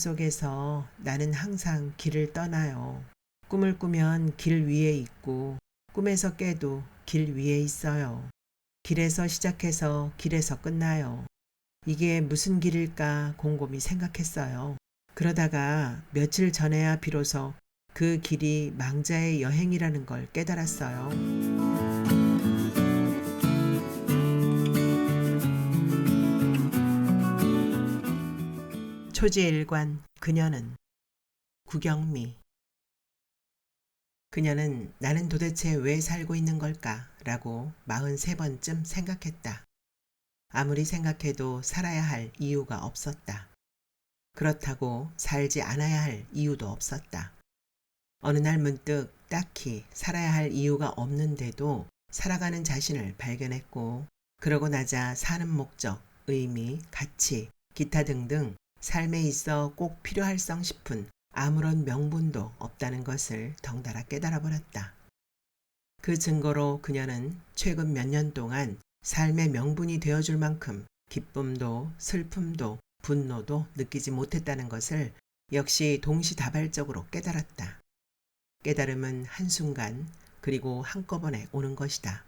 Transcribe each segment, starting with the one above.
속에서 나는 항상 길을 떠나요. 꿈을 꾸면 길 위에 있고 꿈에서 깨도 길 위에 있어요. 길에서 시작해서 길에서 끝나요. 이게 무슨 길일까 곰곰이 생각했어요. 그러다가 며칠 전에야 비로소 그 길이 망자의 여행이라는 걸 깨달았어요. 초지일관 그녀는 구경미. 그녀는 나는 도대체 왜 살고 있는 걸까? 라고 43번쯤 생각했다. 아무리 생각해도 살아야 할 이유가 없었다. 그렇다고 살지 않아야 할 이유도 없었다. 어느 날 문득 딱히 살아야 할 이유가 없는데도 살아가는 자신을 발견했고, 그러고 나자 사는 목적, 의미, 가치, 기타 등등 삶에 있어 꼭 필요할성 싶은 아무런 명분도 없다는 것을 덩달아 깨달아 버렸다. 그 증거로 그녀는 최근 몇 년 동안 삶의 명분이 되어줄 만큼 기쁨도 슬픔도 분노도 느끼지 못했다는 것을 역시 동시다발적으로 깨달았다. 깨달음은 한순간 그리고 한꺼번에 오는 것이다.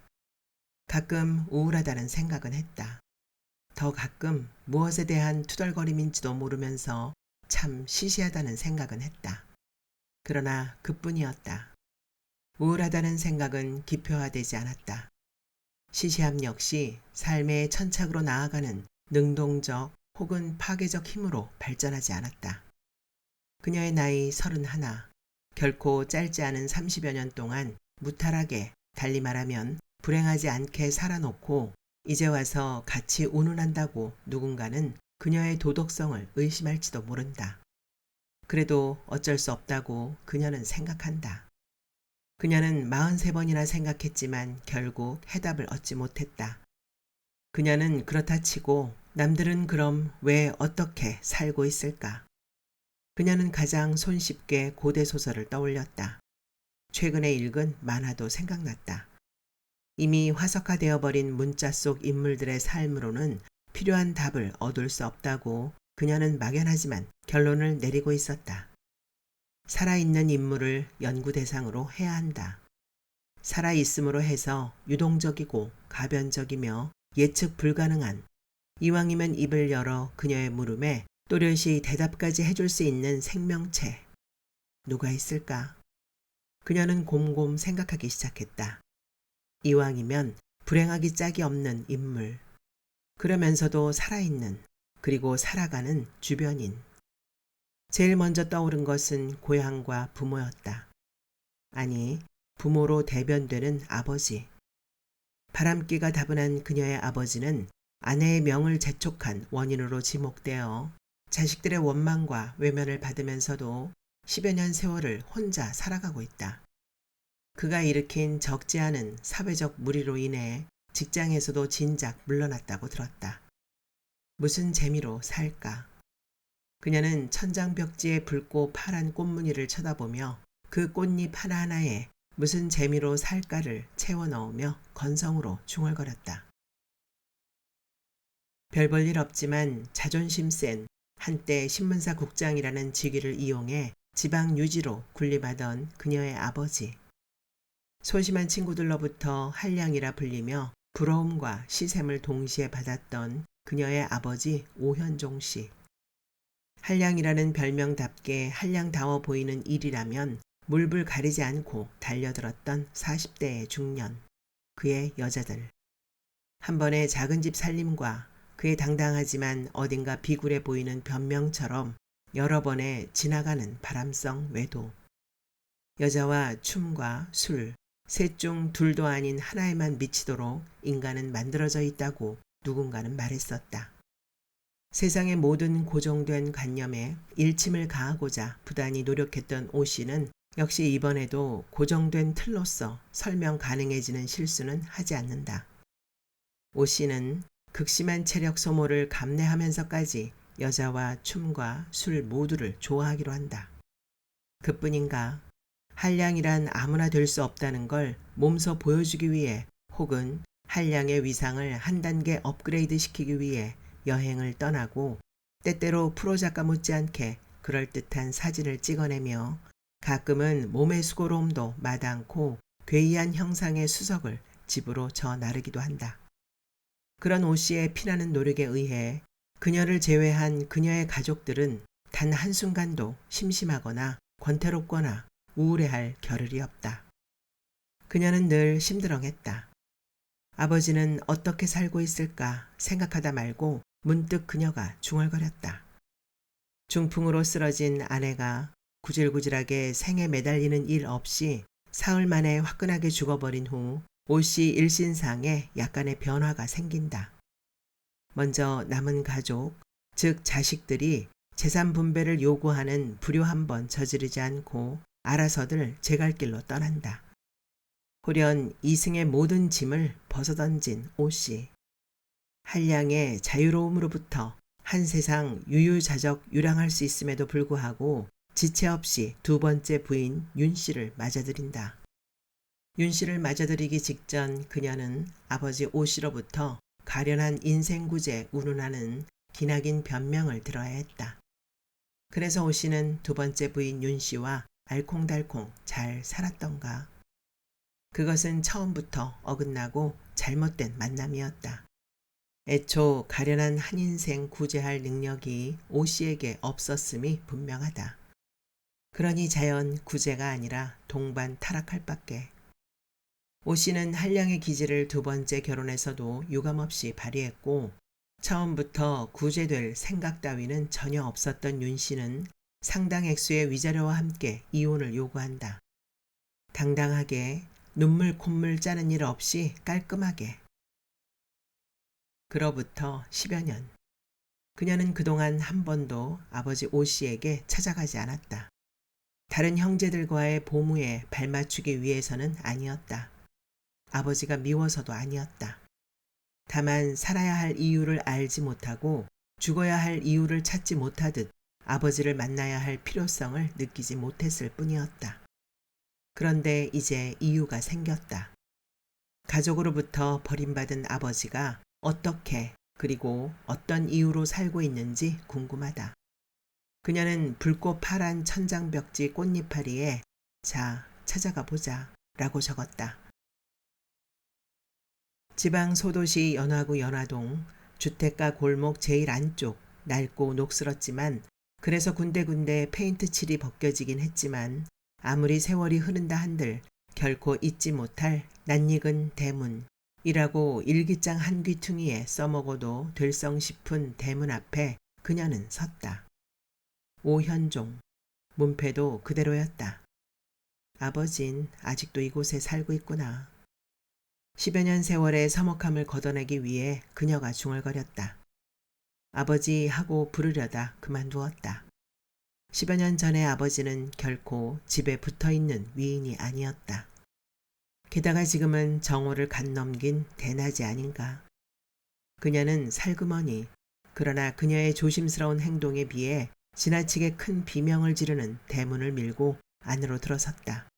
가끔 우울하다는 생각은 했다. 더 가끔 무엇에 대한 투덜거림인지도 모르면서 참 시시하다는 생각은 했다. 그러나 그뿐이었다. 우울하다는 생각은 기표화되지 않았다. 시시함 역시 삶의 천착으로 나아가는 능동적 혹은 파괴적 힘으로 발전하지 않았다. 그녀의 나이 31, 결코 짧지 않은 30여 년 동안 무탈하게, 달리 말하면 불행하지 않게 살아놓고 이제 와서 같이 운운한다고 누군가는 그녀의 도덕성을 의심할지도 모른다. 그래도 어쩔 수 없다고 그녀는 생각한다. 그녀는 43번이나 생각했지만 결국 해답을 얻지 못했다. 그녀는 그렇다 치고 남들은 그럼 왜 어떻게 살고 있을까? 그녀는 가장 손쉽게 고대소설을 떠올렸다. 최근에 읽은 만화도 생각났다. 이미 화석화되어버린 문자 속 인물들의 삶으로는 필요한 답을 얻을 수 없다고 그녀는 막연하지만 결론을 내리고 있었다. 살아있는 인물을 연구 대상으로 해야 한다. 살아있음으로 해서 유동적이고 가변적이며 예측 불가능한, 이왕이면 입을 열어 그녀의 물음에 또렷이 대답까지 해줄 수 있는 생명체. 누가 있을까? 그녀는 곰곰 생각하기 시작했다. 이왕이면 불행하기 짝이 없는 인물. 그러면서도 살아있는, 그리고 살아가는 주변인. 제일 먼저 떠오른 것은 고향과 부모였다. 아니, 부모로 대변되는 아버지. 바람기가 다분한 그녀의 아버지는 아내의 명을 재촉한 원인으로 지목되어 자식들의 원망과 외면을 받으면서도 10여 년 세월을 혼자 살아가고 있다. 그가 일으킨 적지 않은 사회적 무리로 인해 직장에서도 진작 물러났다고 들었다. 무슨 재미로 살까? 그녀는 천장벽지에 붉고 파란 꽃무늬를 쳐다보며 그 꽃잎 하나하나에 무슨 재미로 살까를 채워 넣으며 건성으로 중얼거렸다. 별 볼 일 없지만 자존심 센 한때 신문사 국장이라는 직위를 이용해 지방 유지로 군림하던 그녀의 아버지. 소심한 친구들로부터 한량이라 불리며 부러움과 시샘을 동시에 받았던 그녀의 아버지 오현종 씨. 한량이라는 별명답게 한량다워 보이는 일이라면 물불 가리지 않고 달려들었던 40대의 중년, 그의 여자들. 한 번의 작은 집 살림과 그의 당당하지만 어딘가 비굴해 보이는 변명처럼 여러 번의 지나가는 바람성 외도. 여자와 춤과 술, 셋 중 둘도 아닌 하나에만 미치도록 인간은 만들어져 있다고 누군가는 말했었다. 세상의 모든 고정된 관념에 일침을 가하고자 부단히 노력했던 오 씨는 역시 이번에도 고정된 틀로서 설명 가능해지는 실수는 하지 않는다. 오 씨는 극심한 체력 소모를 감내하면서까지 여자와 춤과 술 모두를 좋아하기로 한다. 그뿐인가? 한량이란 아무나 될 수 없다는 걸 몸소 보여주기 위해 혹은 한량의 위상을 한 단계 업그레이드 시키기 위해 여행을 떠나고 때때로 프로작가 못지않게 그럴듯한 사진을 찍어내며 가끔은 몸의 수고로움도 마다않고 괴이한 형상의 수석을 집으로 져 나르기도 한다. 그런 오 씨의 피나는 노력에 의해 그녀를 제외한 그녀의 가족들은 단 한순간도 심심하거나 권태롭거나 우울해할 겨를이 없다. 그녀는 늘 심드렁했다. 아버지는 어떻게 살고 있을까 생각하다 말고 문득 그녀가 중얼거렸다. 중풍으로 쓰러진 아내가 구질구질하게 생에 매달리는 일 없이 사흘 만에 화끈하게 죽어버린 후 오 씨 일신상에 약간의 변화가 생긴다. 먼저 남은 가족, 즉 자식들이 재산 분배를 요구하는 불효 한 번 저지르지 않고 알아서들 제갈 길로 떠난다. 호련 이승의 모든 짐을 벗어던진 오 씨. 한량의 자유로움으로부터 한 세상 유유자적 유랑할 수 있음에도 불구하고 지체 없이 두 번째 부인 윤 씨를 맞아들인다. 윤 씨를 맞아들이기 직전 그녀는 아버지 오 씨로부터 가련한 인생구제 운운하는 기나긴 변명을 들어야 했다. 그래서 오 씨는 두 번째 부인 윤 씨와 알콩달콩 잘 살았던가. 그것은 처음부터 어긋나고 잘못된 만남이었다. 애초 가련한 한 인생 구제할 능력이 오 씨에게 없었음이 분명하다. 그러니 자연 구제가 아니라 동반 타락할 밖에. 오 씨는 한량의 기질을 두 번째 결혼에서도 유감없이 발휘했고 처음부터 구제될 생각 따위는 전혀 없었던 윤 씨는 상당 액수의 위자료와 함께 이혼을 요구한다. 당당하게 눈물 콧물 짜는 일 없이 깔끔하게. 그로부터 10여 년. 그녀는 그동안 한 번도 아버지 오 씨에게 찾아가지 않았다. 다른 형제들과의 보무에 발맞추기 위해서는 아니었다. 아버지가 미워서도 아니었다. 다만 살아야 할 이유를 알지 못하고 죽어야 할 이유를 찾지 못하듯 아버지를 만나야 할 필요성을 느끼지 못했을 뿐이었다. 그런데 이제 이유가 생겼다. 가족으로부터 버림받은 아버지가 어떻게 그리고 어떤 이유로 살고 있는지 궁금하다. 그녀는 붉고 파란 천장벽지 꽃잎파리에 자, 찾아가 보자 라고 적었다. 지방 소도시 연화구 연화동 주택가 골목 제일 안쪽 낡고 녹슬었지만 그래서 군데군데 페인트 칠이 벗겨지긴 했지만 아무리 세월이 흐른다 한들 결코 잊지 못할 낯익은 대문이라고 일기장 한 귀퉁이에 써먹어도 될성 싶은 대문 앞에 그녀는 섰다. 오현종, 문패도 그대로였다. 아버진 아직도 이곳에 살고 있구나. 10여 년 세월의 서먹함을 걷어내기 위해 그녀가 중얼거렸다. 아버지 하고 부르려다 그만두었다. 10여 년 전에 아버지는 결코 집에 붙어있는 위인이 아니었다. 게다가 지금은 정오를 갓 넘긴 대낮이 아닌가. 그녀는 살그머니 그러나 그녀의 조심스러운 행동에 비해 지나치게 큰 비명을 지르는 대문을 밀고 안으로 들어섰다.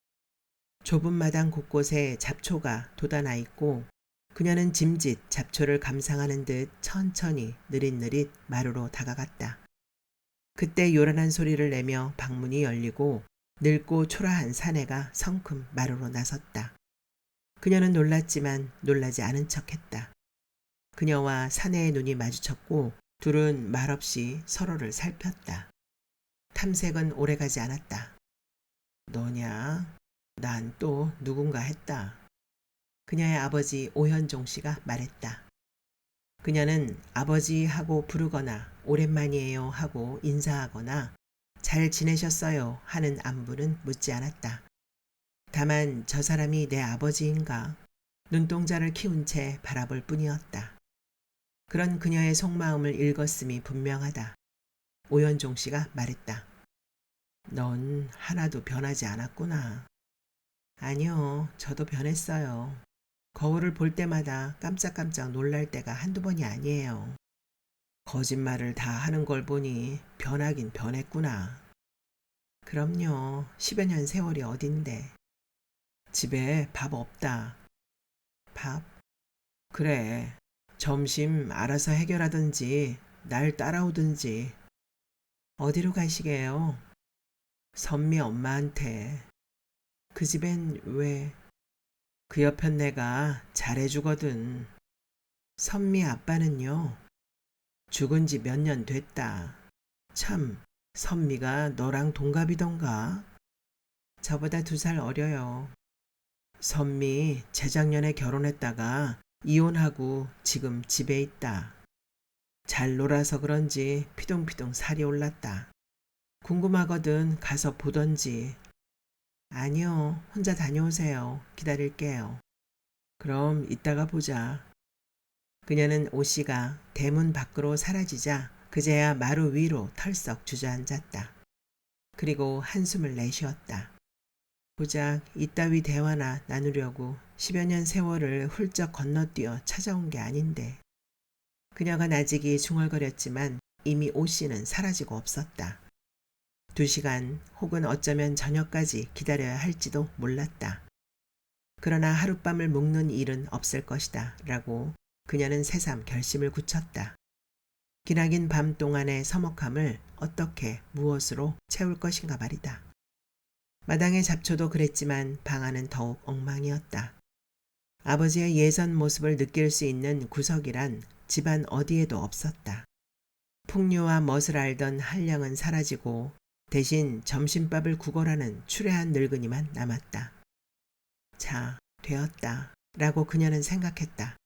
좁은 마당 곳곳에 잡초가 돋아나 있고 그녀는 짐짓 잡초를 감상하는 듯 천천히 느릿느릿 마루로 다가갔다. 그때 요란한 소리를 내며 방문이 열리고 늙고 초라한 사내가 성큼 마루로 나섰다. 그녀는 놀랐지만 놀라지 않은 척했다. 그녀와 사내의 눈이 마주쳤고 둘은 말없이 서로를 살폈다. 탐색은 오래가지 않았다. 너냐? 난 또 누군가 했다. 그녀의 아버지 오현종 씨가 말했다. 그녀는 아버지 하고 부르거나 오랜만이에요 하고 인사하거나 잘 지내셨어요 하는 안부는 묻지 않았다. 다만 저 사람이 내 아버지인가 눈동자를 키운 채 바라볼 뿐이었다. 그런 그녀의 속마음을 읽었음이 분명하다. 오현종 씨가 말했다. 넌 하나도 변하지 않았구나. 아니요, 저도 변했어요. 거울을 볼 때마다 깜짝깜짝 놀랄 때가 한두 번이 아니에요. 거짓말을 다 하는 걸 보니 변하긴 변했구나. 그럼요, 10여 년 세월이 어딘데. 집에 밥 없다. 밥? 그래, 점심 알아서 해결하든지 날 따라오든지. 어디로 가시게요? 선미 엄마한테. 그 집엔 왜? 그 옆엔 내가 잘해주거든. 선미 아빠는요? 죽은 지 몇 년 됐다. 참, 선미가 너랑 동갑이던가? 저보다 2살 어려요. 선미 재작년에 결혼했다가 이혼하고 지금 집에 있다. 잘 놀아서 그런지 피동피동 살이 올랐다. 궁금하거든 가서 보던지. 아니요, 혼자 다녀오세요. 기다릴게요. 그럼 이따가 보자. 그녀는 오씨가 대문 밖으로 사라지자 그제야 마루 위로 털썩 주저앉았다. 그리고 한숨을 내쉬었다. 고작 이따위 대화나 나누려고 10여 년 세월을 훌쩍 건너뛰어 찾아온 게 아닌데. 그녀가 나직이 중얼거렸지만 이미 오씨는 사라지고 없었다. 2시간 혹은 어쩌면 저녁까지 기다려야 할지도 몰랐다. 그러나 하룻밤을 묵는 일은 없을 것이다 라고 그녀는 새삼 결심을 굳혔다. 기나긴 밤 동안의 서먹함을 어떻게 무엇으로 채울 것인가 말이다. 마당의 잡초도 그랬지만 방 안은 더욱 엉망이었다. 아버지의 예전 모습을 느낄 수 있는 구석이란 집안 어디에도 없었다. 풍류와 멋을 알던 한량은 사라지고 대신 점심밥을 구걸하는 추레한 늙은이만 남았다. 자, 되었다 라고 그녀는 생각했다.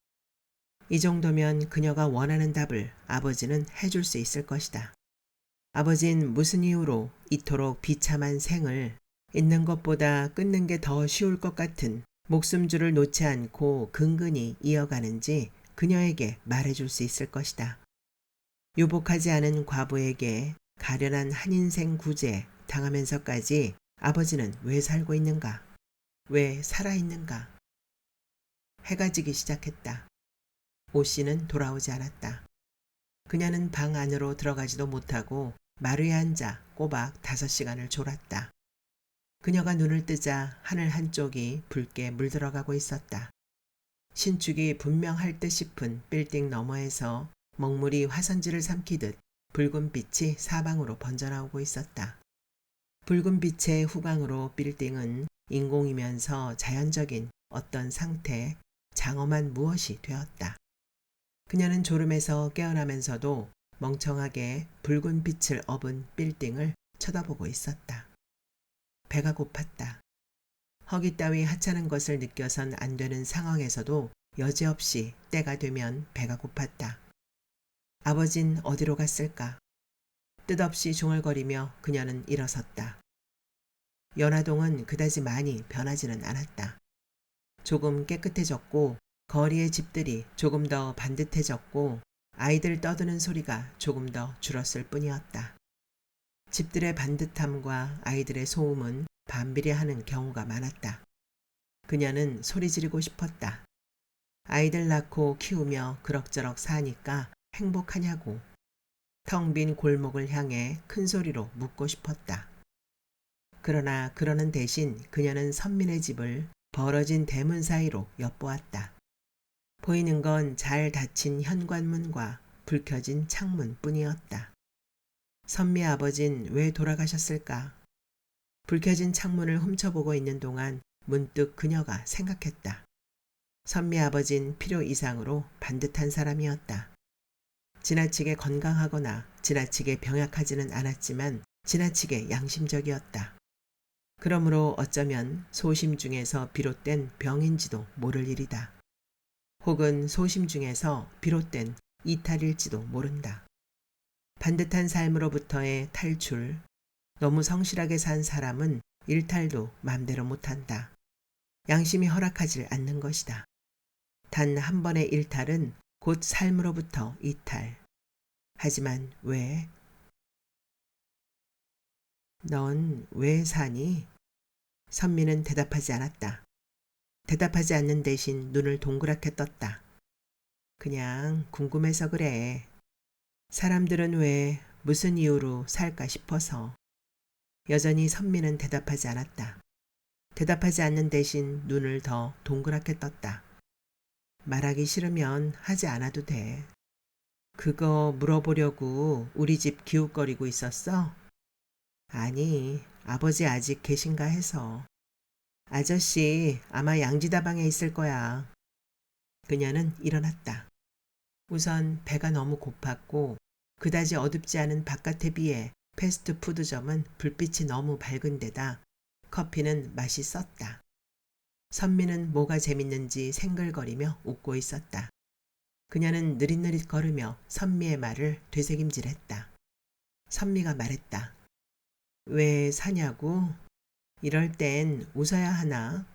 이 정도면 그녀가 원하는 답을 아버지는 해줄 수 있을 것이다. 아버진 무슨 이유로 이토록 비참한 생을 있는 것보다 끊는 게 더 쉬울 것 같은 목숨줄을 놓지 않고 근근히 이어가는지 그녀에게 말해줄 수 있을 것이다. 유복하지 않은 과부에게 가련한 한 인생 구제 당하면서까지 아버지는 왜 살고 있는가? 왜 살아있는가? 해가 지기 시작했다. 오씨는 돌아오지 않았다. 그녀는 방 안으로 들어가지도 못하고 마루에 앉아 꼬박 5시간을 졸았다. 그녀가 눈을 뜨자 하늘 한쪽이 붉게 물들어가고 있었다. 신축이 분명할 듯 싶은 빌딩 너머에서 먹물이 화선지를 삼키듯 붉은 빛이 사방으로 번져나오고 있었다. 붉은 빛의 후광으로 빌딩은 인공이면서 자연적인 어떤 상태, 장엄한 무엇이 되었다. 그녀는 졸음에서 깨어나면서도 멍청하게 붉은 빛을 업은 빌딩을 쳐다보고 있었다. 배가 고팠다. 허기 따위 하찮은 것을 느껴선 안 되는 상황에서도 여지없이 때가 되면 배가 고팠다. 아버진 어디로 갔을까? 뜻없이 중얼거리며 그녀는 일어섰다. 연화동은 그다지 많이 변하지는 않았다. 조금 깨끗해졌고 거리의 집들이 조금 더 반듯해졌고 아이들 떠드는 소리가 조금 더 줄었을 뿐이었다. 집들의 반듯함과 아이들의 소음은 반비례하는 경우가 많았다. 그녀는 소리 지르고 싶었다. 아이들 낳고 키우며 그럭저럭 사니까 행복하냐고. 텅 빈 골목을 향해 큰 소리로 묻고 싶었다. 그러나 그러는 대신 그녀는 선민의 집을 벌어진 대문 사이로 엿보았다. 보이는 건 잘 닫힌 현관문과 불 켜진 창문 뿐이었다. 선미 아버진 왜 돌아가셨을까? 불 켜진 창문을 훔쳐보고 있는 동안 문득 그녀가 생각했다. 선미 아버진 필요 이상으로 반듯한 사람이었다. 지나치게 건강하거나 지나치게 병약하지는 않았지만 지나치게 양심적이었다. 그러므로 어쩌면 소심 중에서 비롯된 병인지도 모를 일이다. 혹은 소심 중에서 비롯된 이탈일지도 모른다. 반듯한 삶으로부터의 탈출, 너무 성실하게 산 사람은 일탈도 맘대로 못한다. 양심이 허락하지 않는 것이다. 단 한 번의 일탈은 곧 삶으로부터 이탈. 하지만 왜? 넌 왜 사니? 선미는 대답하지 않았다. 대답하지 않는 대신 눈을 동그랗게 떴다. 그냥 궁금해서 그래. 사람들은 왜 무슨 이유로 살까 싶어서. 여전히 선미는 대답하지 않았다. 대답하지 않는 대신 눈을 더 동그랗게 떴다. 말하기 싫으면 하지 않아도 돼. 그거 물어보려고 우리 집 기웃거리고 있었어? 아니, 아버지 아직 계신가 해서. 아저씨 아마 양지다방에 있을 거야. 그녀는 일어났다. 우선 배가 너무 고팠고 그다지 어둡지 않은 바깥에 비해 패스트푸드점은 불빛이 너무 밝은 데다 커피는 맛이 썼다. 선미는 뭐가 재밌는지 생글거리며 웃고 있었다. 그녀는 느릿느릿 걸으며 선미의 말을 되새김질했다. 선미가 말했다. 왜 사냐고? 이럴 땐 웃어야 하나?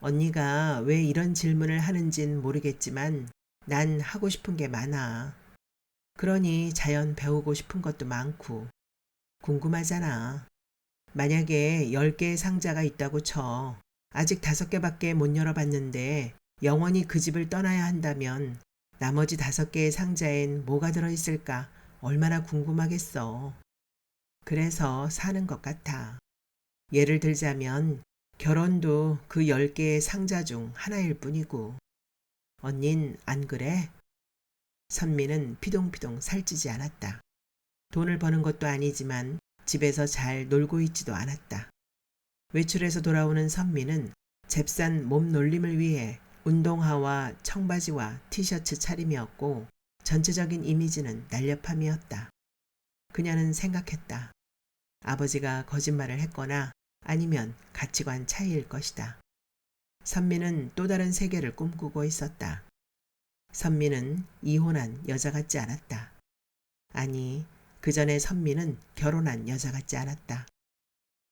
언니가 왜 이런 질문을 하는진 모르겠지만 난 하고 싶은 게 많아. 그러니 자연 배우고 싶은 것도 많고 궁금하잖아. 만약에 10개의 상자가 있다고 쳐. 아직 5개밖에 못 열어봤는데 영원히 그 집을 떠나야 한다면 나머지 5개의 상자엔 뭐가 들어있을까 얼마나 궁금하겠어. 그래서 사는 것 같아. 예를 들자면 결혼도 그 10개의 상자 중 하나일 뿐이고. 언닌 안 그래? 선미는 피동피동 살찌지 않았다. 돈을 버는 것도 아니지만 집에서 잘 놀고 있지도 않았다. 외출해서 돌아오는 선미는 잽싼 몸 놀림을 위해 운동화와 청바지와 티셔츠 차림이었고 전체적인 이미지는 날렵함이었다. 그녀는 생각했다. 아버지가 거짓말을 했거나 아니면 가치관 차이일 것이다. 선미는 또 다른 세계를 꿈꾸고 있었다. 선미는 이혼한 여자 같지 않았다. 아니, 그 전에 선미는 결혼한 여자 같지 않았다.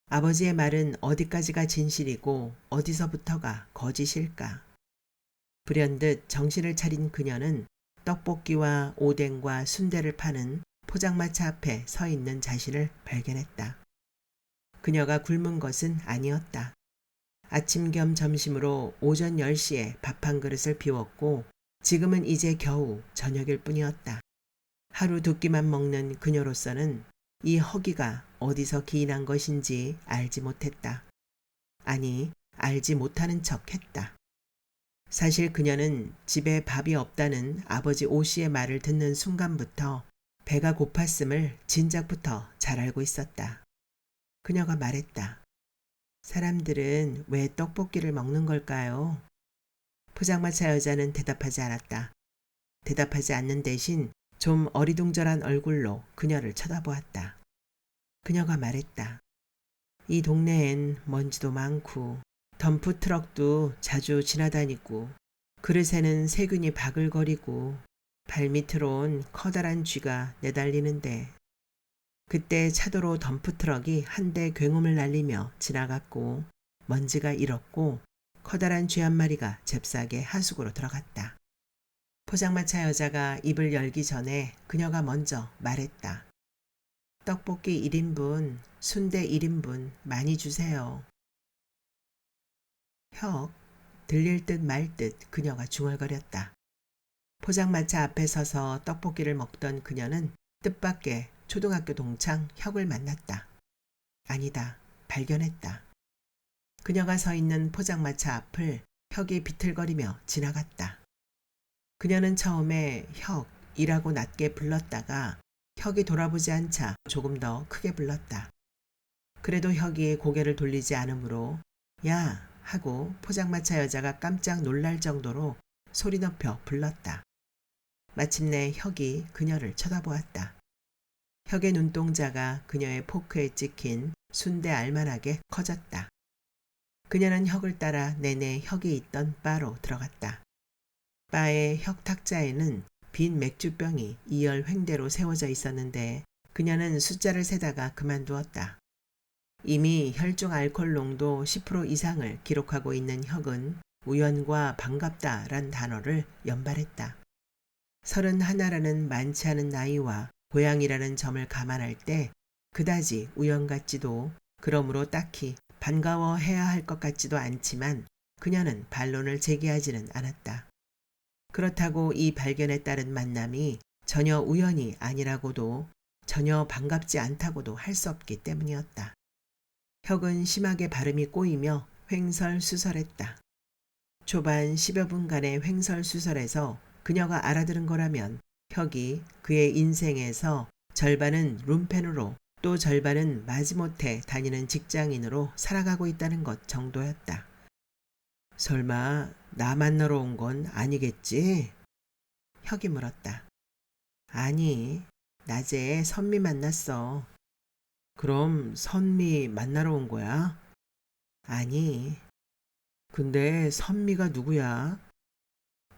아버지의 말은 어디까지가 진실이고 어디서부터가 거짓일까? 불현듯 정신을 차린 그녀는 떡볶이와 오뎅과 순대를 파는 포장마차 앞에 서 있는 자신을 발견했다. 그녀가 굶은 것은 아니었다. 아침 겸 점심으로 오전 10시에 밥 한 그릇을 비웠고 지금은 이제 겨우 저녁일 뿐이었다. 하루 2끼만 먹는 그녀로서는 이 허기가 어디서 기인한 것인지 알지 못했다. 아니, 알지 못하는 척했다. 사실 그녀는 집에 밥이 없다는 아버지 오 씨의 말을 듣는 순간부터 배가 고팠음을 진작부터 잘 알고 있었다. 그녀가 말했다. 사람들은 왜 떡볶이를 먹는 걸까요? 포장마차 여자는 대답하지 않았다. 대답하지 않는 대신 좀 어리둥절한 얼굴로 그녀를 쳐다보았다. 그녀가 말했다. 이 동네엔 먼지도 많고 덤프 트럭도 자주 지나다니고 그릇에는 세균이 바글거리고 발밑으론 커다란 쥐가 내달리는데 그때 차도로 덤프 트럭이 한 대 굉음을 날리며 지나갔고 먼지가 일었고 커다란 쥐 한 마리가 잽싸게 하수구로 들어갔다. 포장마차 여자가 입을 열기 전에 그녀가 먼저 말했다. 떡볶이 1인분, 순대 1인분 많이 주세요. 혁, 들릴 듯 말 듯 그녀가 중얼거렸다. 포장마차 앞에 서서 떡볶이를 먹던 그녀는 뜻밖의 초등학교 동창 혁을 만났다. 아니다, 발견했다. 그녀가 서 있는 포장마차 앞을 혁이 비틀거리며 지나갔다. 그녀는 처음에 혁이라고 낮게 불렀다가 혁이 돌아보지 않자 조금 더 크게 불렀다. 그래도 혁이 고개를 돌리지 않으므로 야 하고 포장마차 여자가 깜짝 놀랄 정도로 소리 높여 불렀다. 마침내 혁이 그녀를 쳐다보았다. 혁의 눈동자가 그녀의 포크에 찍힌 순대 알만하게 커졌다. 그녀는 혁을 따라 내내 혁이 있던 바로 들어갔다. 바의 혁 탁자에는 빈 맥주병이 2열 횡대로 세워져 있었는데 그녀는 숫자를 세다가 그만두었다. 이미 혈중 알코올 농도 10% 이상을 기록하고 있는 혁은 우연과 반갑다란 단어를 연발했다. 31라는 많지 않은 나이와 고향이라는 점을 감안할 때 그다지 우연 같지도 그러므로 딱히 반가워해야 할 것 같지도 않지만 그녀는 반론을 제기하지는 않았다. 그렇다고 이 발견에 따른 만남이 전혀 우연이 아니라고도 전혀 반갑지 않다고도 할 수 없기 때문이었다. 혁은 심하게 발음이 꼬이며 횡설수설했다. 초반 10여 분간의 횡설수설에서 그녀가 알아들은 거라면 혁이 그의 인생에서 절반은 룸펜으로 또 절반은 마지못해 다니는 직장인으로 살아가고 있다는 것 정도였다. 설마 나 만나러 온 건 아니겠지? 혁이 물었다. 아니, 낮에 선미 만났어. 그럼 선미 만나러 온 거야? 아니. 근데 선미가 누구야?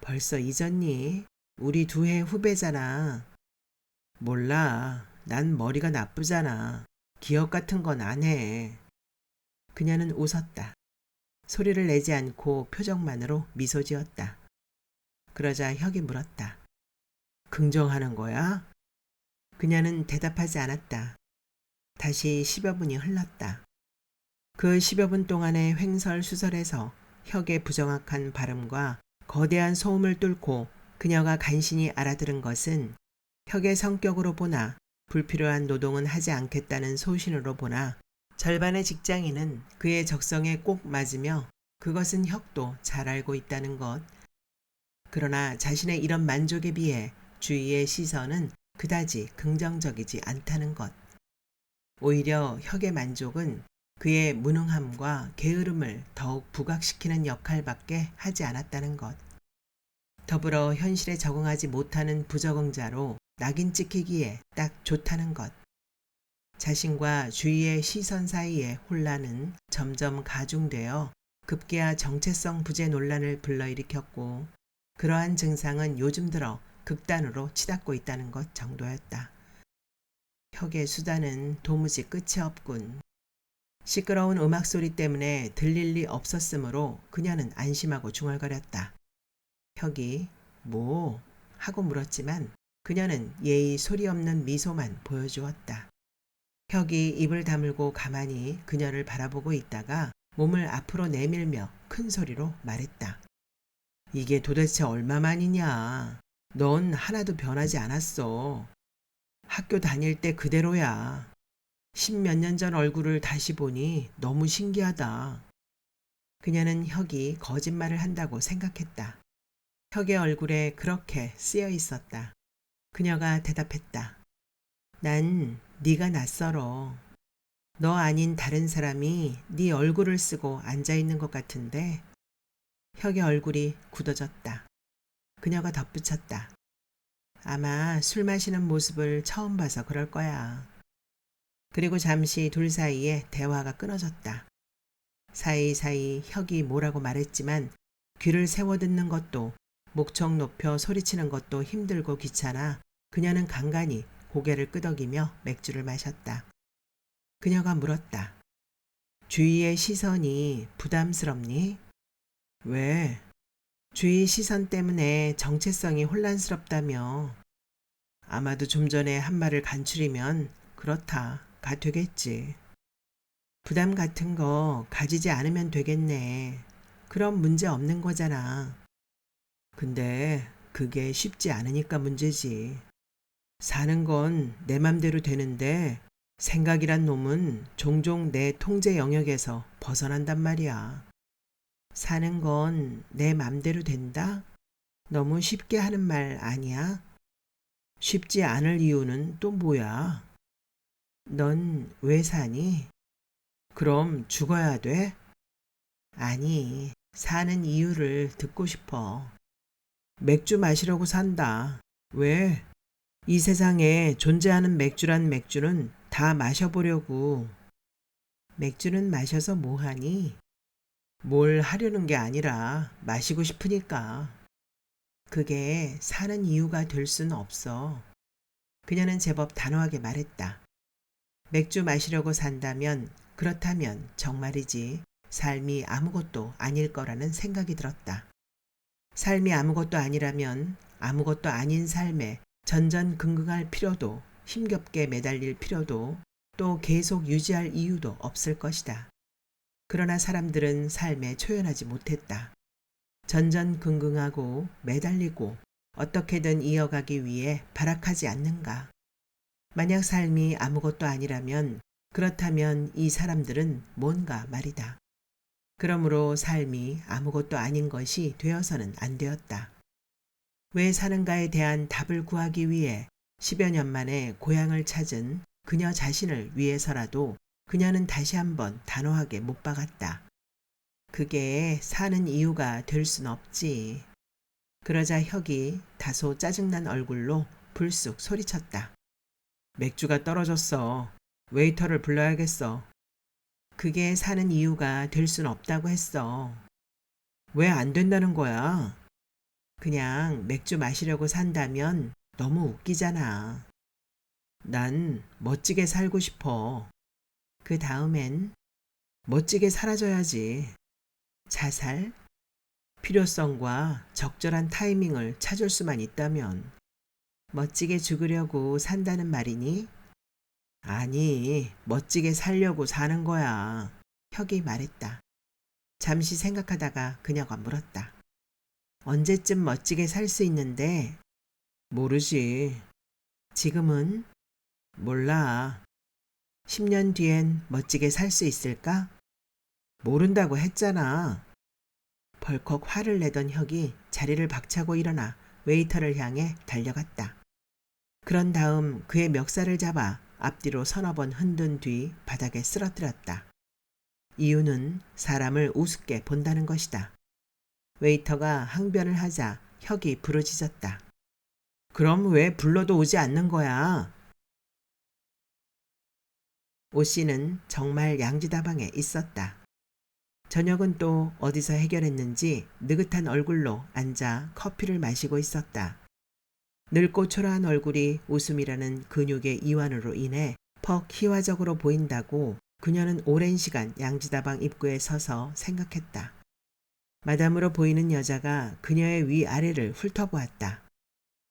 벌써 잊었니? 우리 두 해 후배잖아. 몰라. 난 머리가 나쁘잖아. 기억 같은 건 안 해. 그녀는 웃었다. 소리를 내지 않고 표정만으로 미소 지었다. 그러자 혁이 물었다. 긍정하는 거야? 그녀는 대답하지 않았다. 다시 10여 분이 흘렀다. 그 10여 분 동안의 횡설수설에서 혁의 부정확한 발음과 거대한 소음을 뚫고 그녀가 간신히 알아들은 것은 혁의 성격으로 보나 불필요한 노동은 하지 않겠다는 소신으로 보나 절반의 직장인은 그의 적성에 꼭 맞으며 그것은 혁도 잘 알고 있다는 것. 그러나 자신의 이런 만족에 비해 주위의 시선은 그다지 긍정적이지 않다는 것. 오히려 혁의 만족은 그의 무능함과 게으름을 더욱 부각시키는 역할밖에 하지 않았다는 것. 더불어 현실에 적응하지 못하는 부적응자로 낙인 찍히기에 딱 좋다는 것. 자신과 주위의 시선 사이의 혼란은 점점 가중되어 급기야 정체성 부재 논란을 불러일으켰고 그러한 증상은 요즘 들어 극단으로 치닫고 있다는 것 정도였다. 혁의 수다는 도무지 끝이 없군. 시끄러운 음악 소리 때문에 들릴 리 없었으므로 그녀는 안심하고 중얼거렸다. 혁이 뭐? 하고 물었지만 그녀는 예의 소리 없는 미소만 보여주었다. 혁이 입을 다물고 가만히 그녀를 바라보고 있다가 몸을 앞으로 내밀며 큰 소리로 말했다. 이게 도대체 얼마만이냐? 넌 하나도 변하지 않았어. 학교 다닐 때 그대로야. 10몇 년 전 얼굴을 다시 보니 너무 신기하다. 그녀는 혁이 거짓말을 한다고 생각했다. 혁의 얼굴에 그렇게 쓰여 있었다. 그녀가 대답했다. 난 네가 낯설어. 너 아닌 다른 사람이 네 얼굴을 쓰고 앉아있는 것 같은데. 혁의 얼굴이 굳어졌다. 그녀가 덧붙였다. 아마 술 마시는 모습을 처음 봐서 그럴 거야. 그리고 잠시 둘 사이에 대화가 끊어졌다. 사이사이 혁이 뭐라고 말했지만 귀를 세워 듣는 것도 목청 높여 소리치는 것도 힘들고 귀찮아 그녀는 간간히 고개를 끄덕이며 맥주를 마셨다. 그녀가 물었다. 주위의 시선이 부담스럽니? 왜? 주위 시선 때문에 정체성이 혼란스럽다며. 아마도 좀 전에 한 말을 간추리면 그렇다가 되겠지. 부담 같은 거 가지지 않으면 되겠네. 그럼 문제 없는 거잖아. 근데 그게 쉽지 않으니까 문제지. 사는 건 내 맘대로 되는데 생각이란 놈은 종종 내 통제 영역에서 벗어난단 말이야. 사는 건 내 맘대로 된다? 너무 쉽게 하는 말 아니야? 쉽지 않을 이유는 또 뭐야? 넌 왜 사니? 그럼 죽어야 돼? 아니, 사는 이유를 듣고 싶어. 맥주 마시려고 산다. 왜? 이 세상에 존재하는 맥주란 맥주는 다 마셔보려고. 맥주는 마셔서 뭐하니? 뭘 하려는 게 아니라 마시고 싶으니까. 그게 사는 이유가 될 순 없어. 그녀는 제법 단호하게 말했다. 맥주 마시려고 산다면 그렇다면 정말이지 삶이 아무것도 아닐 거라는 생각이 들었다. 삶이 아무것도 아니라면 아무것도 아닌 삶에 전전긍긍할 필요도 힘겹게 매달릴 필요도 또 계속 유지할 이유도 없을 것이다. 그러나 사람들은 삶에 초연하지 못했다. 전전긍긍하고 매달리고 어떻게든 이어가기 위해 발악하지 않는가. 만약 삶이 아무것도 아니라면 그렇다면 이 사람들은 뭔가 말이다. 그러므로 삶이 아무것도 아닌 것이 되어서는 안 되었다. 왜 사는가에 대한 답을 구하기 위해 10여 년 만에 고향을 찾은 그녀 자신을 위해서라도 그녀는 다시 한번 단호하게 못 박았다. 그게 사는 이유가 될 순 없지. 그러자 혁이 다소 짜증난 얼굴로 불쑥 소리쳤다. 맥주가 떨어졌어. 웨이터를 불러야겠어. 그게 사는 이유가 될 순 없다고 했어. 왜 안 된다는 거야? 그냥 맥주 마시려고 산다면 너무 웃기잖아. 난 멋지게 살고 싶어. 그 다음엔 멋지게 사라져야지. 자살? 필요성과 적절한 타이밍을 찾을 수만 있다면 멋지게 죽으려고 산다는 말이니? 아니, 멋지게 살려고 사는 거야. 혁이 말했다. 잠시 생각하다가 그녀가 물었다. 언제쯤 멋지게 살 수 있는데? 모르지. 지금은? 몰라. 10년 뒤엔 멋지게 살 수 있을까? 모른다고 했잖아. 벌컥 화를 내던 혁이 자리를 박차고 일어나 웨이터를 향해 달려갔다. 그런 다음 그의 멱살을 잡아 앞뒤로 서너 번 흔든 뒤 바닥에 쓰러뜨렸다. 이유는 사람을 우습게 본다는 것이다. 웨이터가 항변을 하자 혁이 부르짖었다. 그럼 왜 불러도 오지 않는 거야? 오 씨는 정말 양지다방에 있었다. 저녁은 또 어디서 해결했는지 느긋한 얼굴로 앉아 커피를 마시고 있었다. 늙고 초라한 얼굴이 웃음이라는 근육의 이완으로 인해 퍽 희화적으로 보인다고 그녀는 오랜 시간 양지다방 입구에 서서 생각했다. 마담으로 보이는 여자가 그녀의 위아래를 훑어보았다.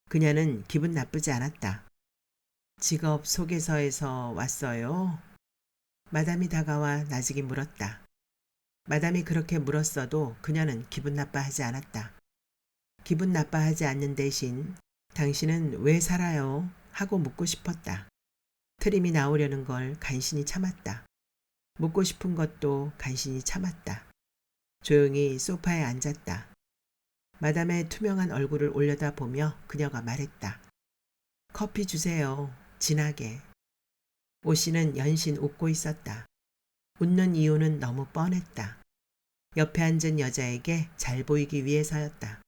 그녀는 기분 나쁘지 않았다. 직업 소개서에서 왔어요? 마담이 다가와 나직이 물었다. 마담이 그렇게 물었어도 그녀는 기분 나빠하지 않았다. 기분 나빠하지 않는 대신 당신은 왜 살아요? 하고 묻고 싶었다. 트림이 나오려는 걸 간신히 참았다. 묻고 싶은 것도 간신히 참았다. 조용히 소파에 앉았다. 마담의 투명한 얼굴을 올려다보며 그녀가 말했다. 커피 주세요. 진하게. 오 씨는 연신 웃고 있었다. 웃는 이유는 너무 뻔했다. 옆에 앉은 여자에게 잘 보이기 위해서였다.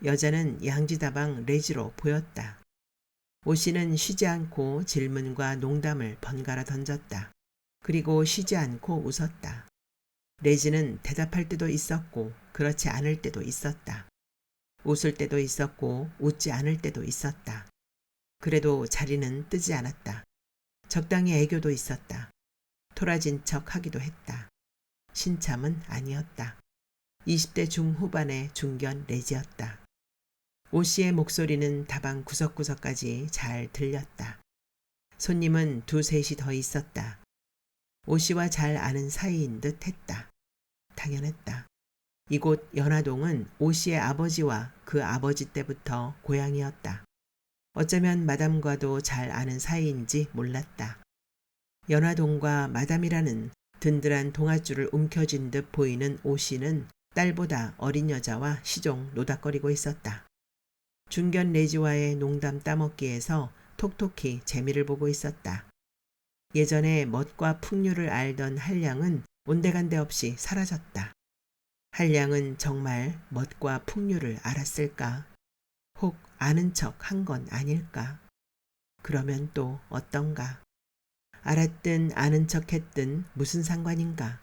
여자는 양지다방 레지로 보였다. 오 씨는 쉬지 않고 질문과 농담을 번갈아 던졌다. 그리고 쉬지 않고 웃었다. 레지는 대답할 때도 있었고 그렇지 않을 때도 있었다. 웃을 때도 있었고 웃지 않을 때도 있었다. 그래도 자리는 뜨지 않았다. 적당히 애교도 있었다. 토라진 척 하기도 했다. 신참은 아니었다. 20대 중후반의 중견 레지였다. 오 씨의 목소리는 다방 구석구석까지 잘 들렸다. 손님은 두셋이 더 있었다. 오 씨와 잘 아는 사이인 듯 했다. 당연했다. 이곳 연화동은 오 씨의 아버지와 그 아버지 때부터 고향이었다. 어쩌면 마담과도 잘 아는 사이인지 몰랐다. 연화동과 마담이라는 든든한 동아줄을 움켜쥔 듯 보이는 오 씨는 딸보다 어린 여자와 시종 노닥거리고 있었다. 중견 레지와의 농담 따먹기에서 톡톡히 재미를 보고 있었다. 예전에 멋과 풍류를 알던 한량은 온데간데 없이 사라졌다. 한량은 정말 멋과 풍류를 알았을까? 혹 아는 척 한 건 아닐까? 그러면 또 어떤가? 알았든 아는 척 했든 무슨 상관인가?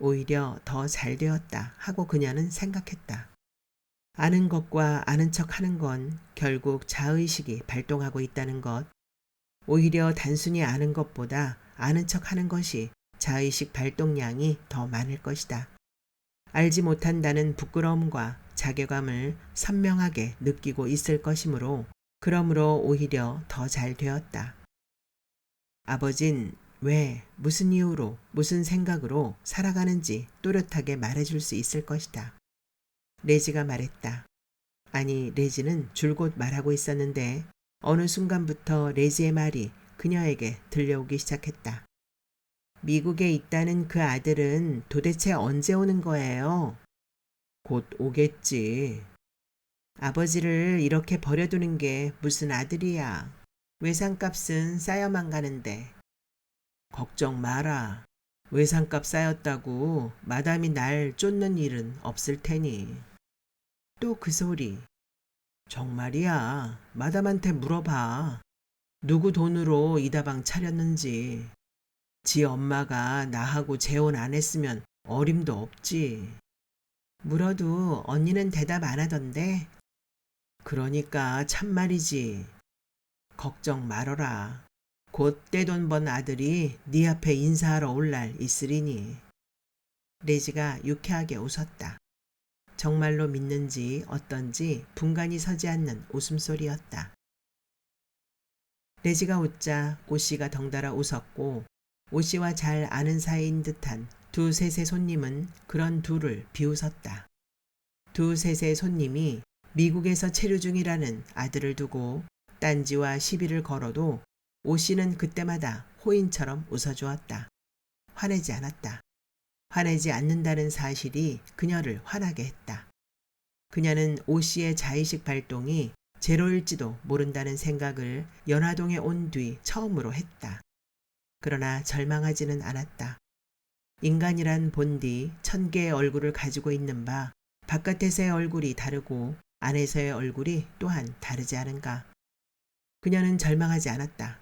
오히려 더 잘 되었다 하고 그녀는 생각했다. 아는 것과 아는 척 하는 건 결국 자의식이 발동하고 있다는 것. 오히려 단순히 아는 것보다 아는 척 하는 것이 자의식 발동량이 더 많을 것이다. 알지 못한다는 부끄러움과 자괴감을 선명하게 느끼고 있을 것이므로 그러므로 오히려 더 잘 되었다. 아버진 왜, 무슨 이유로, 무슨 생각으로 살아가는지 또렷하게 말해줄 수 있을 것이다. 레지가 말했다. 아니, 레지는 줄곧 말하고 있었는데 어느 순간부터 레지의 말이 그녀에게 들려오기 시작했다. 미국에 있다는 그 아들은 도대체 언제 오는 거예요? 곧 오겠지. 아버지를 이렇게 버려두는 게 무슨 아들이야. 외상값은 쌓여만 가는데. 걱정 마라. 외상값 쌓였다고 마담이 날 쫓는 일은 없을 테니. 또 그 소리. 정말이야. 마담한테 물어봐. 누구 돈으로 이 다방 차렸는지. 지 엄마가 나하고 재혼 안 했으면 어림도 없지. 물어도 언니는 대답 안 하던데. 그러니까 참말이지. 걱정 말어라. 곧 떼돈 번 아들이 네 앞에 인사하러 올 날 있으리니. 레지가 유쾌하게 웃었다. 정말로 믿는지 어떤지 분간이 서지 않는 웃음소리였다. 레지가 웃자 오씨가 덩달아 웃었고 오씨와 잘 아는 사이인 듯한 두셋의 손님은 그런 둘을 비웃었다. 두셋의 손님이 미국에서 체류 중이라는 아들을 두고 딴지와 시비를 걸어도 오씨는 그때마다 호인처럼 웃어주었다. 화내지 않았다. 화내지 않는다는 사실이 그녀를 화나게 했다. 그녀는 오씨의 자의식 발동이 제로일지도 모른다는 생각을 연화동에 온 뒤 처음으로 했다. 그러나 절망하지는 않았다. 인간이란 본디 1000개의 얼굴을 가지고 있는 바 바깥에서의 얼굴이 다르고 안에서의 얼굴이 또한 다르지 않은가. 그녀는 절망하지 않았다.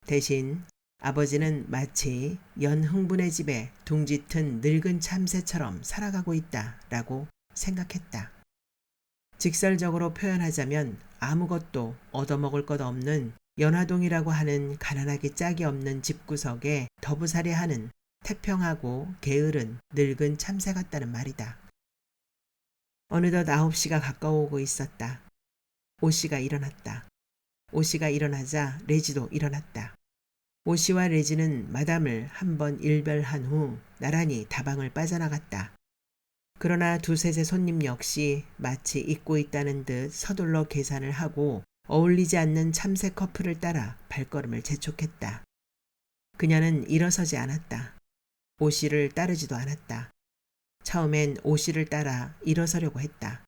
대신 아버지는 마치 연흥분의 집에 둥짓은 늙은 참새처럼 살아가고 있다라고 생각했다. 직설적으로 표현하자면 아무것도 얻어먹을 것 없는 연화동이라고 하는 가난하기 짝이 없는 집구석에 더부살이하는 태평하고 게으른 늙은 참새 같다는 말이다. 어느덧 9시가 가까워오고 있었다. 오씨가 일어났다. 오씨가 일어나자 레지도 일어났다. 오씨와 레지는 마담을 한번 일별한 후 나란히 다방을 빠져나갔다. 그러나 두셋의 손님 역시 마치 잊고 있다는 듯 서둘러 계산을 하고 어울리지 않는 참새 커플을 따라 발걸음을 재촉했다. 그녀는 일어서지 않았다. 오씨를 따르지도 않았다. 처음엔 오씨를 따라 일어서려고 했다.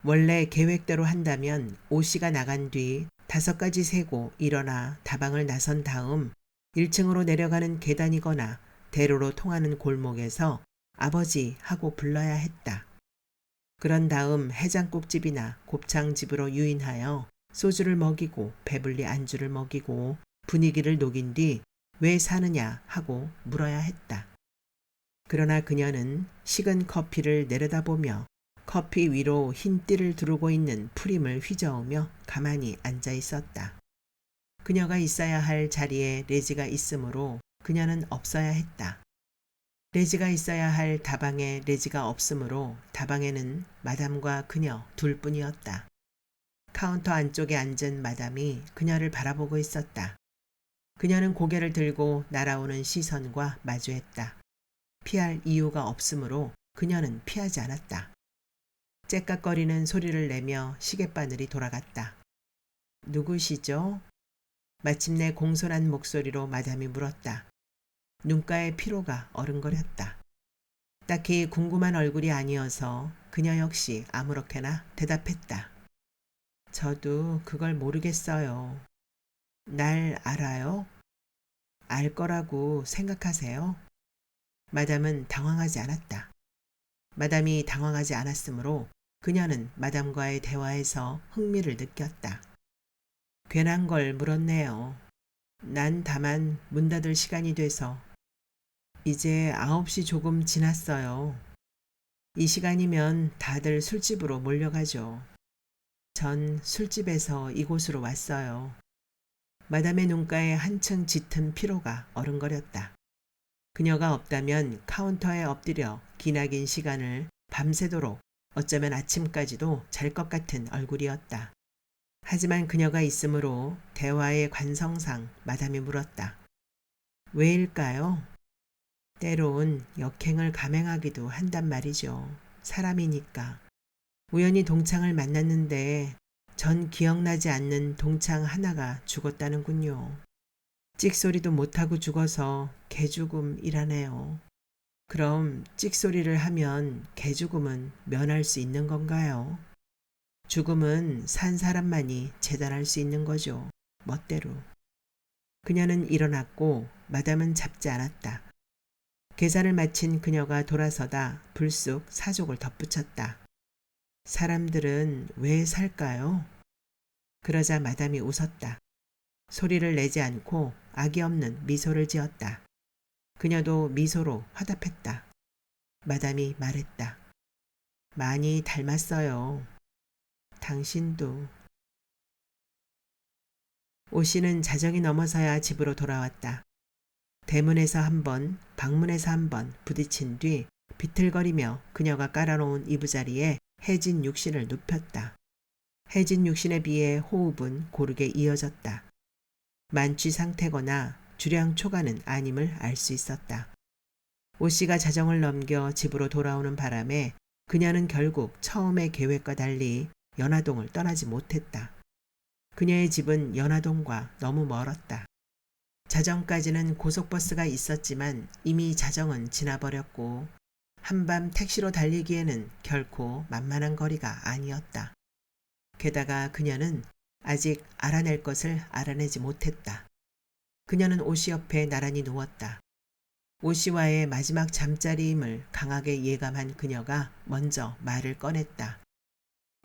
원래 계획대로 한다면 오씨가 나간 뒤 5가지 세고 일어나 다방을 나선 다음 1층으로 내려가는 계단이거나 대로로 통하는 골목에서 아버지 하고 불러야 했다. 그런 다음 해장국집이나 곱창집으로 유인하여 소주를 먹이고 배불리 안주를 먹이고 분위기를 녹인 뒤 왜 사느냐 하고 물어야 했다. 그러나 그녀는 식은 커피를 내려다보며 커피 위로 흰 띠를 두르고 있는 프림을 휘저으며 가만히 앉아 있었다. 그녀가 있어야 할 자리에 레지가 있으므로 그녀는 없어야 했다. 레지가 있어야 할 다방에 레지가 없으므로 다방에는 마담과 그녀 둘뿐이었다. 카운터 안쪽에 앉은 마담이 그녀를 바라보고 있었다. 그녀는 고개를 들고 날아오는 시선과 마주했다. 피할 이유가 없으므로 그녀는 피하지 않았다. 째깍거리는 소리를 내며 시계바늘이 돌아갔다. 누구시죠? 마침내 공손한 목소리로 마담이 물었다. 눈가에 피로가 어른거렸다. 딱히 궁금한 얼굴이 아니어서 그녀 역시 아무렇게나 대답했다. 저도 그걸 모르겠어요. 날 알아요? 알 거라고 생각하세요? 마담은 당황하지 않았다. 마담이 당황하지 않았으므로 그녀는 마담과의 대화에서 흥미를 느꼈다. 괜한 걸 물었네요. 난 다만 문 닫을 시간이 돼서. 이제 9시 조금 지났어요. 이 시간이면 다들 술집으로 몰려가죠. 전 술집에서 이곳으로 왔어요. 마담의 눈가에 한층 짙은 피로가 어른거렸다. 그녀가 없다면 카운터에 엎드려 기나긴 시간을 밤새도록 어쩌면 아침까지도 잘 것 같은 얼굴이었다. 하지만 그녀가 있으므로 대화의 관성상 마담이 물었다. 왜일까요? 때론 역행을 감행하기도 한단 말이죠. 사람이니까. 우연히 동창을 만났는데 전 기억나지 않는 동창 하나가 죽었다는군요. 찍소리도 못하고 죽어서 개죽음이라네요. 그럼 찍소리를 하면 개죽음은 면할 수 있는 건가요? 죽음은 산 사람만이 재단할 수 있는 거죠. 멋대로. 그녀는 일어났고 마담은 잡지 않았다. 계산을 마친 그녀가 돌아서다 불쑥 사족을 덧붙였다. 사람들은 왜 살까요? 그러자 마담이 웃었다. 소리를 내지 않고 악이 없는 미소를 지었다. 그녀도 미소로 화답했다. 마담이 말했다. 많이 닮았어요. 당신도. 오 씨는 자정이 넘어서야 집으로 돌아왔다. 대문에서 한 번, 방문에서 한 번 부딪힌 뒤 비틀거리며 그녀가 깔아놓은 이부자리에 해진 육신을 눕혔다. 해진 육신에 비해 호흡은 고르게 이어졌다. 만취 상태거나 주량 초과는 아님을 알 수 있었다. 오 씨가 자정을 넘겨 집으로 돌아오는 바람에 그녀는 결국 처음의 계획과 달리 연화동을 떠나지 못했다. 그녀의 집은 연화동과 너무 멀었다. 자정까지는 고속버스가 있었지만 이미 자정은 지나버렸고 한밤 택시로 달리기에는 결코 만만한 거리가 아니었다. 게다가 그녀는 아직 알아낼 것을 알아내지 못했다. 그녀는 오 씨 옆에 나란히 누웠다. 오 씨와의 마지막 잠자리임을 강하게 예감한 그녀가 먼저 말을 꺼냈다.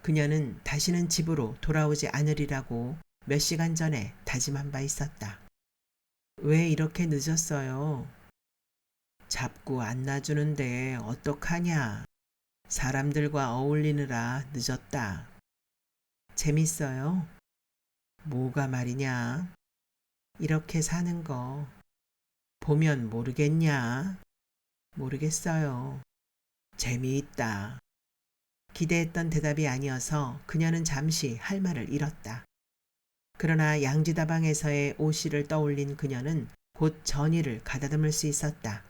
그녀는 다시는 집으로 돌아오지 않으리라고 몇 시간 전에 다짐한 바 있었다. 왜 이렇게 늦었어요? 잡고 안 놔주는데 어떡하냐. 사람들과 어울리느라 늦었다. 재밌어요? 뭐가 말이냐? 이렇게 사는 거 보면 모르겠냐? 모르겠어요. 재미있다. 기대했던 대답이 아니어서 그녀는 잠시 할 말을 잃었다. 그러나 양지다방에서의 오 씨를 떠올린 그녀는 곧 전의를 가다듬을 수 있었다.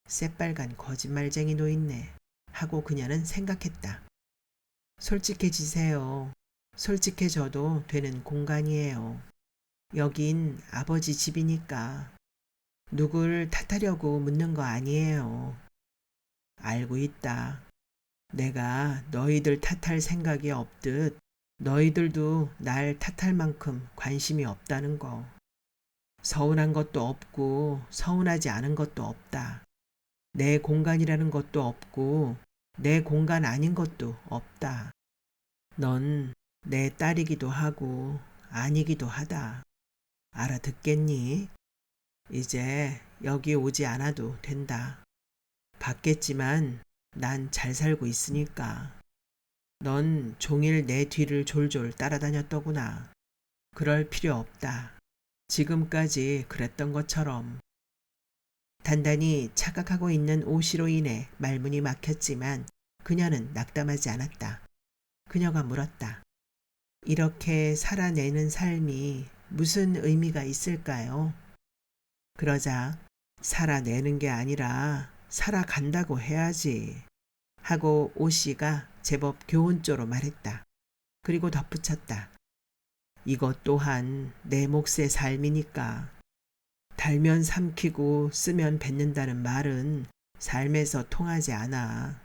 새빨간 거짓말쟁이 노인네 하고 그녀는 생각했다. 솔직해지세요. 솔직해져도 되는 공간이에요. 여긴 아버지 집이니까. 누굴 탓하려고 묻는 거 아니에요. 알고 있다. 내가 너희들 탓할 생각이 없듯 너희들도 날 탓할 만큼 관심이 없다는 거. 서운한 것도 없고 서운하지 않은 것도 없다. 내 공간이라는 것도 없고 내 공간 아닌 것도 없다. 넌 내 딸이기도 하고 아니기도 하다. 알아듣겠니? 이제 여기 오지 않아도 된다. 받겠지만 난 잘 살고 있으니까. 넌 종일 내 뒤를 졸졸 따라다녔더구나. 그럴 필요 없다. 지금까지 그랬던 것처럼. 단단히 착각하고 있는 오 씨로 인해 말문이 막혔지만 그녀는 낙담하지 않았다. 그녀가 물었다. 이렇게 살아내는 삶이 무슨 의미가 있을까요? 그러자 살아내는 게 아니라 살아간다고 해야지 하고 오 씨가 제법 교훈조로 말했다. 그리고 덧붙였다. 이것 또한 내 몫의 삶이니까. 달면 삼키고 쓰면 뱉는다는 말은 삶에서 통하지 않아.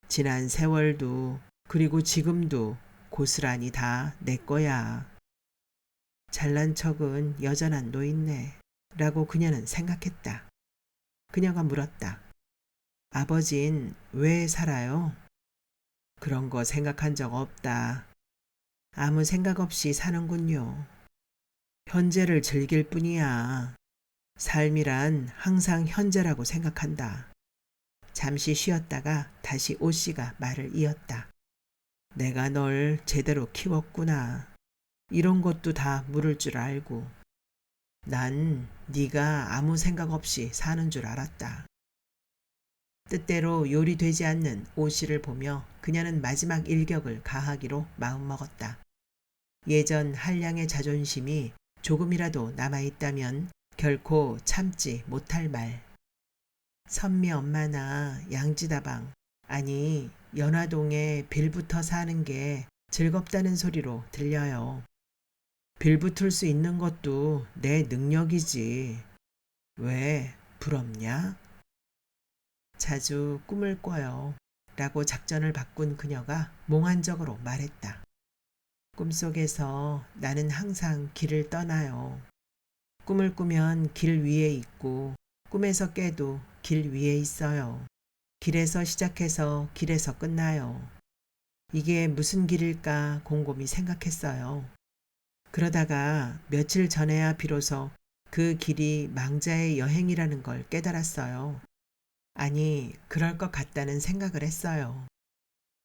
지난 세월도 그리고 지금도 고스란히 다 내 거야. 잘난 척은 여전한 노인네 라고 그녀는 생각했다. 그녀가 물었다. 아버진 왜 살아요? 그런 거 생각한 적 없다. 아무 생각 없이 사는군요. 현재를 즐길 뿐이야. 삶이란 항상 현재라고 생각한다. 잠시 쉬었다가 다시 오 씨가 말을 이었다. 내가 널 제대로 키웠구나. 이런 것도 다 물을 줄 알고. 난 네가 아무 생각 없이 사는 줄 알았다. 뜻대로 요리되지 않는 오 씨를 보며 그녀는 마지막 일격을 가하기로 마음먹었다. 예전 한량의 자존심이 조금이라도 남아있다면 결코 참지 못할 말. 선미 엄마나 양지다방, 아니 연화동에 빌붙어 사는 게 즐겁다는 소리로 들려요. 빌붙을 수 있는 것도 내 능력이지. 왜 부럽냐? 자주 꿈을 꿔요. 라고 작전을 바꾼 그녀가 몽환적으로 말했다. 꿈속에서 나는 항상 길을 떠나요. 꿈을 꾸면 길 위에 있고 꿈에서 깨도 길 위에 있어요. 길에서 시작해서 길에서 끝나요. 이게 무슨 길일까 곰곰이 생각했어요. 그러다가 며칠 전에야 비로소 그 길이 망자의 여행이라는 걸 깨달았어요. 아니, 그럴 것 같다는 생각을 했어요.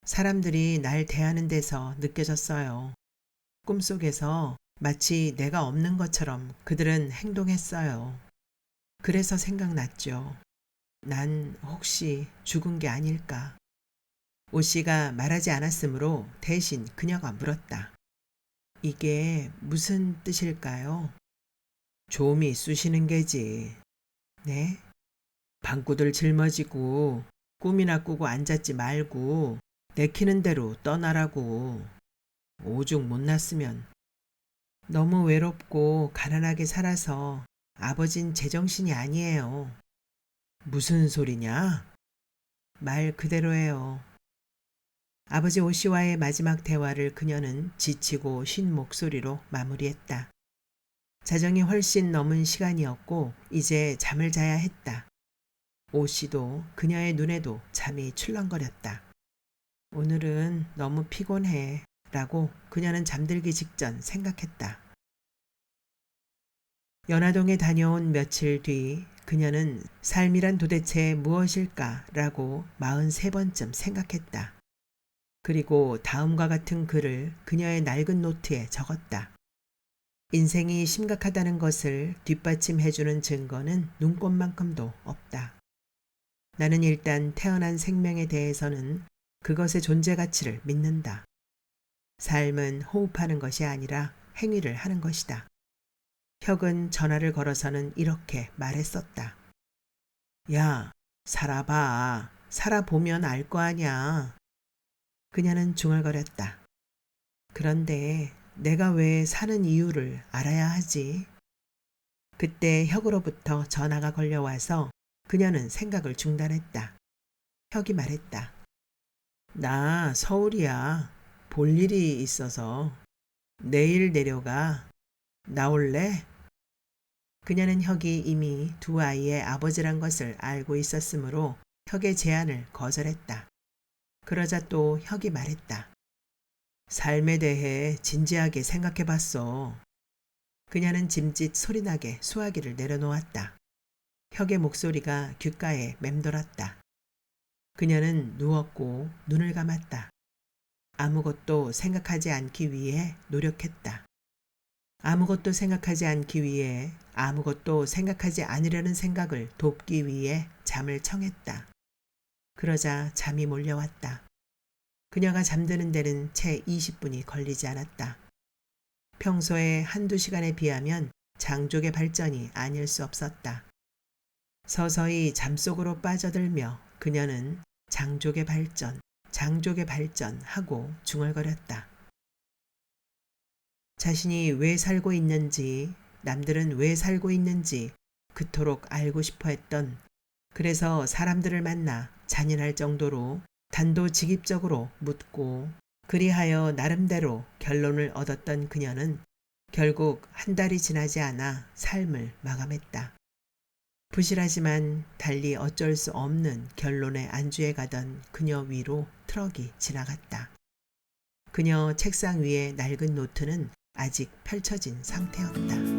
사람들이 날 대하는 데서 느껴졌어요. 꿈속에서 마치 내가 없는 것처럼 그들은 행동했어요. 그래서 생각났죠. 난 혹시 죽은 게 아닐까? 오 씨가 말하지 않았으므로 대신 그녀가 물었다. 이게 무슨 뜻일까요? 좀이 쑤시는 게지. 네? 방구들 짊어지고 꿈이나 꾸고 앉았지 말고 내키는 대로 떠나라고. 오죽 못났으면. 너무 외롭고 가난하게 살아서 아버진 제정신이 아니에요. 무슨 소리냐? 말 그대로예요. 아버지 오 씨와의 마지막 대화를 그녀는 지치고 쉰 목소리로 마무리했다. 자정이 훨씬 넘은 시간이었고 이제 잠을 자야 했다. 오 씨도 그녀의 눈에도 잠이 출렁거렸다. 오늘은 너무 피곤해 라고 그녀는 잠들기 직전 생각했다. 연화동에 다녀온 며칠 뒤 그녀는 삶이란 도대체 무엇일까 라고 43번쯤 생각했다. 그리고 다음과 같은 글을 그녀의 낡은 노트에 적었다. 인생이 심각하다는 것을 뒷받침해주는 증거는 눈꽃만큼도 없다. 나는 일단 태어난 생명에 대해서는 그것의 존재 가치를 믿는다. 삶은 호흡하는 것이 아니라 행위를 하는 것이다. 혁은 전화를 걸어서는 이렇게 말했었다. 야, 살아봐. 살아보면 알 거 아냐. 그녀는 중얼거렸다. 그런데 내가 왜 사는 이유를 알아야 하지? 그때 혁으로부터 전화가 걸려와서 그녀는 생각을 중단했다. 혁이 말했다. 나 서울이야. 볼 일이 있어서. 내일 내려가. 나올래? 그녀는 혁이 이미 두 아이의 아버지란 것을 알고 있었으므로 혁의 제안을 거절했다. 그러자 또 혁이 말했다. 삶에 대해 진지하게 생각해봤어. 그녀는 짐짓 소리나게 수화기를 내려놓았다. 혁의 목소리가 귓가에 맴돌았다. 그녀는 누웠고 눈을 감았다. 아무것도 생각하지 않기 위해 노력했다. 아무것도 생각하지 않기 위해 아무것도 생각하지 않으려는 생각을 돕기 위해 잠을 청했다. 그러자 잠이 몰려왔다. 그녀가 잠드는 데는 채 20분이 걸리지 않았다. 평소에 한두 시간에 비하면 장족의 발전이 아닐 수 없었다. 서서히 잠속으로 빠져들며 그녀는 장족의 발전 하고 중얼거렸다. 자신이 왜 살고 있는지, 남들은 왜 살고 있는지 그토록 알고 싶어 했던, 그래서 사람들을 만나 잔인할 정도로 단도직입적으로 묻고 그리하여 나름대로 결론을 얻었던 그녀는 결국 한 달이 지나지 않아 삶을 마감했다. 부실하지만 달리 어쩔 수 없는 결론에 안주해 가던 그녀 위로 트럭이 지나갔다. 그녀 책상 위의 낡은 노트는 아직 펼쳐진 상태였다.